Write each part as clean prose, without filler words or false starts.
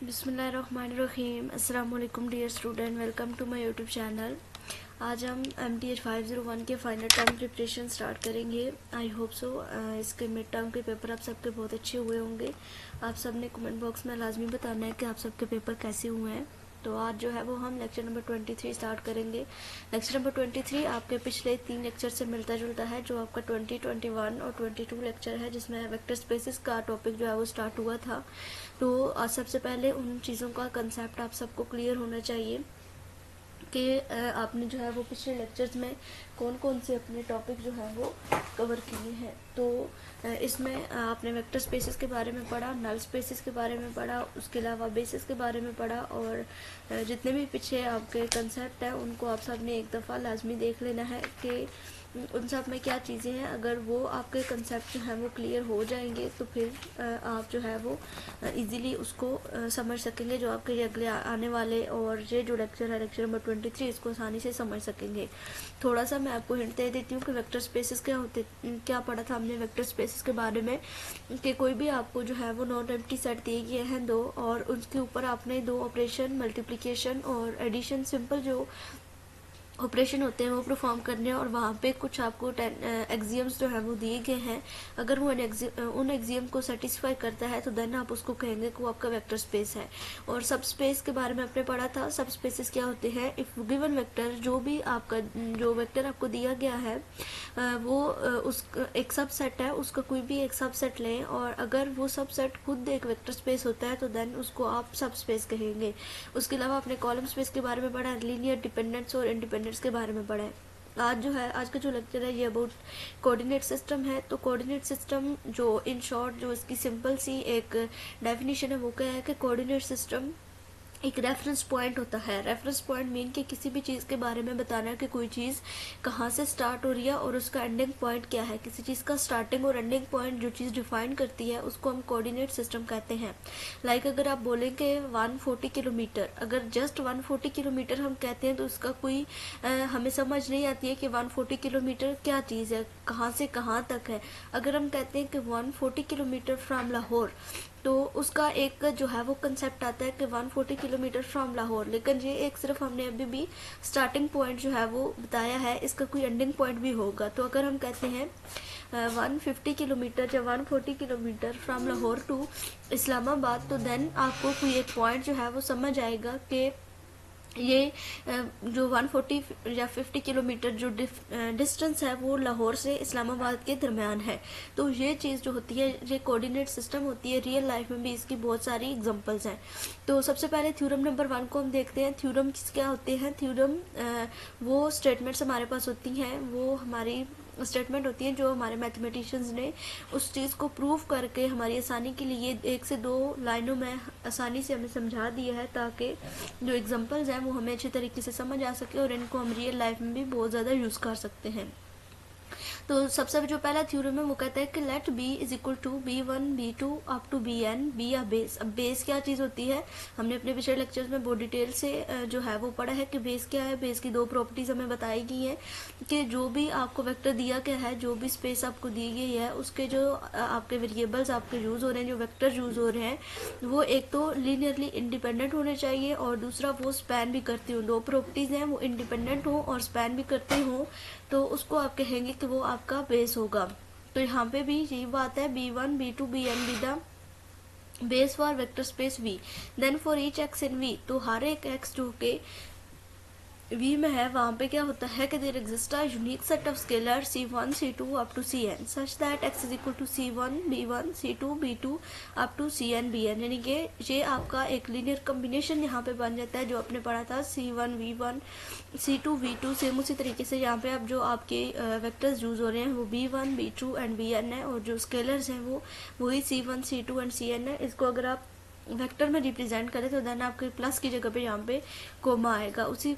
बिस्मिल्लाहिर्रहमानिर्रहीम। अस्सलाम वालेकुम dear student, welcome to my YouTube channel. आज हम MTH 501 के फाइनल टर्म प्रिपरेशन स्टार्ट करेंगे। आई होप सो इसके मिड टर्म के पेपर आप सबके बहुत अच्छे हुए होंगे। आप सब ने कमेंट बॉक्स में लाजमी बताना है कि आप सबके पेपर कैसे हुए हैं। तो आज जो है वो हम लेक्चर नंबर 23 स्टार्ट करेंगे। लेक्चर नंबर 23 आपके पिछले 3 लेक्चर से मिलता जुलता है, जो आपका 20, 21 और 22 लेक्चर है, जिसमें वेक्टर स्पेसेस का टॉपिक जो है वो स्टार्ट हुआ था। तो सबसे पहले उन चीज़ों का कंसेप्ट आप सबको क्लियर होना चाहिए कि आपने जो है वो पिछले लेक्चर्स में कौन कौन से अपने टॉपिक जो है वो कवर किए हैं। तो इसमें आपने वेक्टर स्पेसेस के बारे में पढ़ा, नल स्पेसेस के बारे में पढ़ा, उसके अलावा बेसिस के बारे में पढ़ा, और जितने भी पीछे आपके कंसेप्ट हैं उनको आप सब ने एक दफ़ा लाजमी देख लेना है कि उन सब में क्या चीज़ें हैं। अगर वो आपके कंसेप्ट जो हैं वो क्लियर हो जाएंगे तो फिर आप जो है वो इजीली उसको समझ सकेंगे, जो आपके अगले आने वाले और ये जो लेक्चर है लेक्चर नंबर 23 इसको आसानी से समझ सकेंगे। थोड़ा सा मैं आपको हिंट दे देती हूँ कि वेक्टर स्पेसेस क्या होते, क्या पढ़ा था हमने वेक्टर स्पेसेस के बारे में, कि कोई भी आपको जो है वो नॉन एम्प्टी सेट दिए गए हैं दो, और उसके ऊपर आपने दो ऑपरेशन मल्टीप्लिकेशन और एडिशन सिंपल जो ऑपरेशन होते हैं वो परफॉर्म करने हैं, और वहाँ पे कुछ आपको एक्सियम्स जो है वो दिए गए हैं। अगर वो उन एक्सियम को सेटिस्फाई करता है तो देन आप उसको कहेंगे कि वो आपका वेक्टर स्पेस है। और सब स्पेस के बारे में आपने पढ़ा था। सब स्पेसेस क्या होते हैं? इफ़ गिवन वेक्टर, जो भी आपका जो वेक्टर आपको दिया गया है वो उस एक सब सेट है, उसका कोई भी एक सब सेट लें, और अगर वो सब सेट खुद एक वेक्टर स्पेस होता है तो देन उसको आप सब स्पेस कहेंगे। उसके अलावा आपने कॉलम स्पेस के बारे में पढ़ा, लीनियर डिपेंडेंस और इंडिपेंडेंस के बारे में पढ़ा है। आज का जो लेक्चर है ये अबाउट कोऑर्डिनेट सिस्टम है। तो कोऑर्डिनेट सिस्टम जो इन शॉर्ट जो इसकी सिंपल सी एक डेफिनेशन है वो क्या है कि कोऑर्डिनेट सिस्टम एक रेफरेंस पॉइंट होता है। रेफरेंस पॉइंट मीन कि किसी भी चीज़ के बारे में बताना है कि कोई चीज़ कहाँ से स्टार्ट हो रही है और उसका एंडिंग पॉइंट क्या है। किसी चीज़ का स्टार्टिंग और एंडिंग पॉइंट जो चीज़ डिफाइन करती है उसको हम कोऑर्डिनेट सिस्टम कहते हैं। लाइक अगर आप बोलेंगे 140 किलोमीटर, अगर जस्ट 140 किलोमीटर हम कहते हैं तो उसका कोई हमें समझ नहीं आती है कि 140 किलोमीटर क्या चीज़ है, कहाँ से कहाँ तक है। अगर हम कहते हैं कि 140 किलोमीटर फ्रॉम लाहौर, तो उसका एक जो है वो कंसेप्ट आता है कि 140 किलोमीटर फ्रॉम लाहौर, लेकिन ये एक सिर्फ हमने अभी भी स्टार्टिंग पॉइंट जो है वो बताया है, इसका कोई एंडिंग पॉइंट भी होगा। तो अगर हम कहते हैं 150 किलोमीटर या 140 kilometre from Lahore to Islamabad, तो देन आपको कोई एक पॉइंट जो है वो समझ आएगा कि ये जो 140 या 50 किलोमीटर जो डिस्टेंस है वो लाहौर से इस्लामाबाद के दरमियान है। तो ये चीज़ जो होती है ये कोऑर्डिनेट सिस्टम होती है। रियल लाइफ में भी इसकी बहुत सारी एग्जांपल्स हैं। तो सबसे पहले थ्योरम नंबर 1 को हम देखते हैं। थ्योरम क्या होते हैं? थ्योरम वो स्टेटमेंट्स हमारे पास होती हैं, वो हमारी स्टेटमेंट होती है जो हमारे मैथमेटिशियंस ने उस चीज़ को प्रूव करके हमारी आसानी के लिए 1 से 2 लाइनों में आसानी से हमें समझा दिया है, ताकि जो एग्जांपल्स हैं वो हमें अच्छे तरीके से समझ आ सके और इनको हम रियल लाइफ में भी बहुत ज़्यादा यूज़ कर सकते हैं। तो सबसे जो पहला थ्योरम है वो कहता है कि let B is equal to B1 B2 up to Bn B या बेस। अब बेस क्या चीज़ होती है? हमने अपने पिछले लेक्चर्स में बहुत डिटेल से जो है वो पढ़ा है कि बेस क्या है। बेस की 2 प्रॉपर्टीज हमें बताई गई हैं कि जो भी आपको वेक्टर दिया गया है, जो भी स्पेस आपको दी गई है, उसके जो आपके वेरिएबल्स आपके यूज़ हो रहे हैं, जो वेक्टर यूज़ हो रहे हैं, वो एक तो लीनियरली इंडिपेंडेंट होने चाहिए और दूसरा वो स्पैन भी करती हों। 2 प्रॉपर्टीज़ हैं, वो इंडिपेंडेंट हो और स्पैन भी करते हों, तो उसको आप कहेंगे कि वो आपका बेस होगा। तो यहाँ पे भी यही बात है, B1 B2 Bn B the base for vector space V। Then for each x in V, तो हर एक x जो के V में है वहाँ पे क्या होता है कि there exist a unique set of scalar C1 C2 up to Cn such that x is equal to C1 B1 C2 B2 up to Cn Bn, यानी कि ये आपका एक लीनियर कम्बिनेशन यहाँ पे बन जाता है जो आपने पढ़ा था C1 V1 C2 V2। Same उसी तरीके से यहाँ पे अब जो आपके वेक्टर्स यूज़ हो रहे हैं वो B1 B2 एंड Bn है, और जो स्केलर्स हैं वो वही C1 C2 एंड Cn है। इसको अगर आप वेक्टर में रिप्रेजेंट करें तो देन आपके प्लस की जगह पे यहाँ पे कोमा आएगा। उसी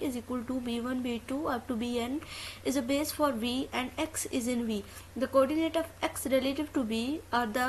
is equal to B1 B2 up to Bn is a base for V and X is in V. The coordinate of X relative to B or the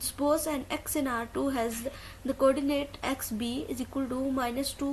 Suppose an X in R2 has the coordinate XB is equal to -2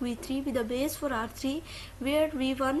V3 with the base for R3 where V1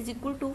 is equal to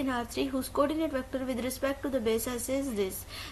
in R3 whose coordinate vector with respect to the base S is this۔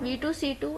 V2 C2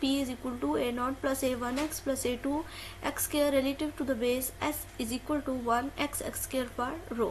P is equal to A0 plus A1x plus A2 x square relative to the base S is equal to 1x x square per row۔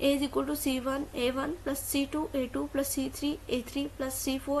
A is equal to C1 A1 plus C2 A2 plus C3 A3 plus C4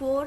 4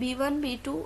B1 B2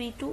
B2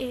A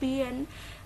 Pn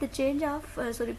the change of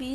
B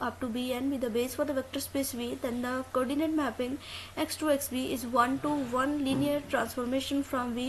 up to Bn be the base for the vector space V, then the coordinate mapping x to xb is 1-to-1 linear transformation from V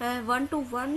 1-to-1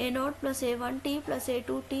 A0 + A1t + A2t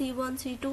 C1 C2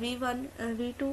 V1 V2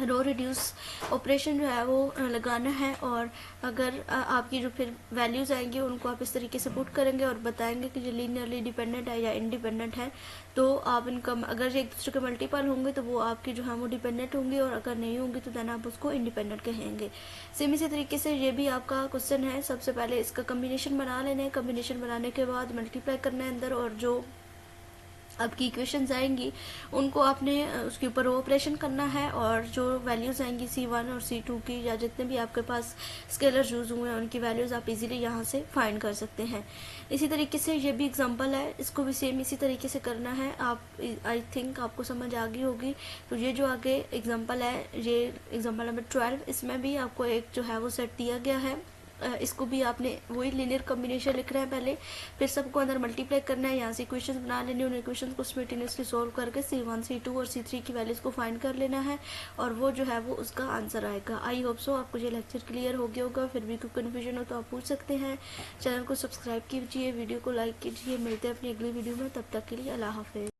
row reduce operation जो है वो लगाना है, और अगर आपकी जो फिर वैल्यूज़ आएंगी उनको आप इस तरीके से पुट करेंगे और बताएंगे कि ये लीनियरली डिपेंडेंट है या इंडिपेंडेंट है। तो आप इनका अगर एक दूसरे के मल्टीपल होंगे तो वो आपकी जो है वो डिपेंडेंट होंगी, और अगर नहीं होंगी तो देन आप उसको इंडिपेंडेंट कहेंगे। सेम इसी तरीके से ये भी आपका क्वेश्चन है। सबसे पहले इसका कम्बिनेशन बना लेना है, कम्बिनेशन बनाने के बाद मल्टीप्लाई करना है अंदर, और जो आपकी इक्वेशंस आएंगी उनको आपने उसके ऊपर ऑपरेशन करना है, और जो वैल्यूज़ आएंगी C1 और C2 की या जितने भी आपके पास स्केलर यूज़ हुए हैं उनकी वैल्यूज़ आप इजीली यहाँ से फाइंड कर सकते हैं। इसी तरीके से ये भी एग्जांपल है, इसको भी सेम इसी तरीके से करना है। आप आई थिंक आपको समझ आ गई होगी। तो ये जो आगे एग्जाम्पल है, ये एग्जाम्पल नंबर 12, इसमें भी आपको एक जो है वो सेट दिया गया है। इसको भी आपने वही लीनियर कॉम्बिनेशन लिख रहे हैं पहले, फिर सबको अंदर मल्टीप्लाई करना है, यहाँ से इक्वेशंस बना लेनी है, उन इक्वेशंस को सिमिल्टेनियसली सॉल्व करके C1, C2 और C3 की वैल्यूज़ को फाइंड कर लेना है, और वो जो है वो उसका आंसर आएगा। आई होप सो आपको ये लेक्चर क्लियर हो गया होगा। फिर भी कोई कन्फ्यूजन हो तो आप पूछ सकते हैं। चैनल को सब्सक्राइब कीजिए, वीडियो को लाइक कीजिए। मिलते हैं अपनी अगली वीडियो में, तब तक के लिए अल्लाह हाफिज़।